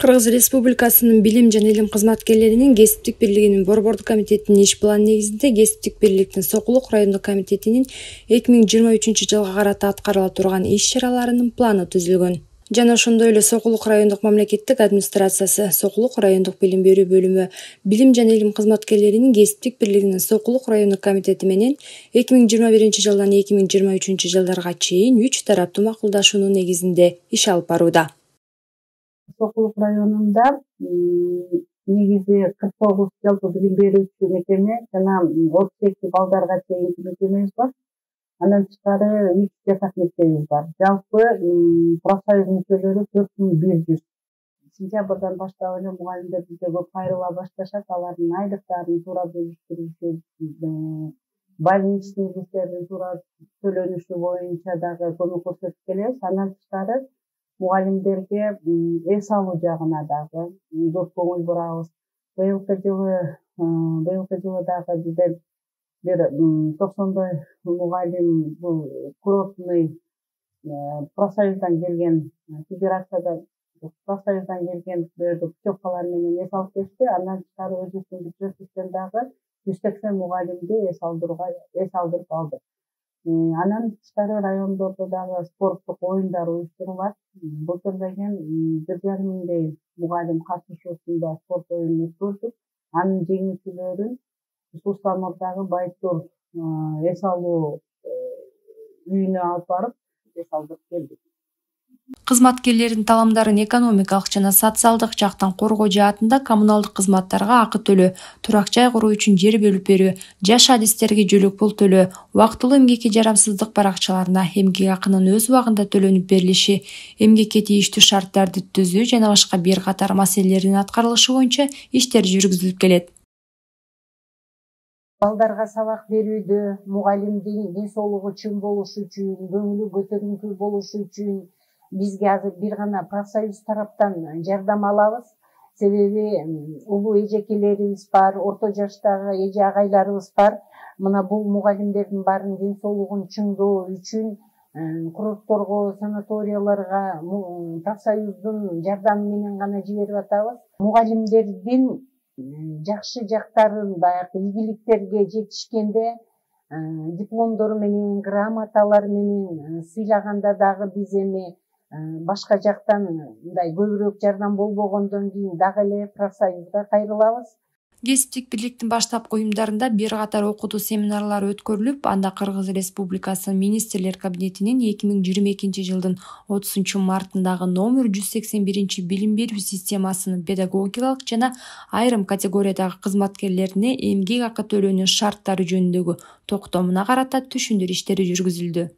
Кыргыз Республикасынын билим жана илим кызматкерлеринин кесиптик бирлигинин Борбордук комитетинин иш планы негизинде кесиптик бирликтин Сокулук райондук комитетинин 2023-жылга карата аткарыла турган иш-чараларынын планы түзүлгөн. Жана ошондой эле Сокулук райондук мамлекеттик администрациясы, Сокулук райондук билим берүү бөлүмү, билим жана илим кызматкерлеринин кесиптик бирлигинин Сокулук райондук комитети менен 2021-жылдан 2023-жылдарга чейин 3 тараптуу макулдашуунун негизинде иш алып барууда. Сокулук районунда негизи 49 жалпы билим берүүчү мекеме жана 32 балдарга чейинки мекемебиз бар. Андан тышкары 3 жатак мектебибиз бар. Жалпы профсоюз мүчөлөрү 4100. Сентябрдан баштап эле мугалимдер бизге көп кайрыла башташат. Алардын айлыктарын туура бөлүштүрүшү, больничный иштердин туура төлөнүшү боюнча дагы көмөк көрсөтүп келебиз. Андан тышкары мугалимдерге эс алуу жагына дагы көп көңүл бурабыз. Быйылкы жылы дагы биздер бир 90 мугалим бул курортный профсоюздан келген, федерациядан профсоюздан келген путевкалар менен эс алып кетти. Андан тышкары өзүбүздүн бюджеттен дагы 180 мугалимди эс алдырып алдык. Анан тышкары райондордо дагы спорттук оюндар уюштурулат. Былтыр деген 1,5 миңдей мугалим катышуусунда спорт оюнун өткөздүк. Анын жеңүүчүлөрүн Суустанордогу Байтур эс алуу үйүнө алып барып эс алдырып келдик. Кызматкерлердин таламдарын экономикалык жана социалдык жактан коргоо жаатында коммуналдык кызматтарга акы төлөө, турак жай куруу үчүн жер бөлүп берүү, жаш адистерге жөлөк пул төлөө, убактылуу эмгекке жарамсыздык баракчаларына эмгек акынын өз убагында төлөнүп берилиши, эмгекке тийиштүү шарттарды түзүү жана башка бир катар маселелердин аткарылышы боюнча иштер жүргүзүлүп келет. Балдарга сабак берүүдө мугалимдин ден соолугу чың болушу үчүн, көңүлү көтөрүңкү болушу үчүн бизге азыр бир гана профсоюз тараптан жардам алабыз. Себеби улуу эжекелерибиз бар, орто жаштагы эже агайларыбыз бар. Мына бул мугалимдердин баарын ден соолугун чыңдоо үчүн курортторго, санаторияларга профсоюздун жардамы менен гана жиберип атабыз. Мугалимдердин жакшы жактарын баягы ийгиликтерге жетишкенде дипломдору менен, грамоталар менен сыйлаганда дагы биз эми башка жактан мындай көбүрөөк жардам болбогондон кийин дагы эле профсоюзга кайрылабыз. Кесиптик бирликтин баштапкы уюмдарында бир катар окутуу семинарлары өткөрүлүп, анда Кыргыз Республикасынын Министрлер кабинетинин 2022-жылдын 30-мартындагы номер 181 билим берүү системасынын педагогикалык жана айрым категориядагы кызматкерлерине эмгек акы төлөөнүн шарттары жөнүндөгү токтомуна карата түшүндүрүү иштери жүргүзүлдү.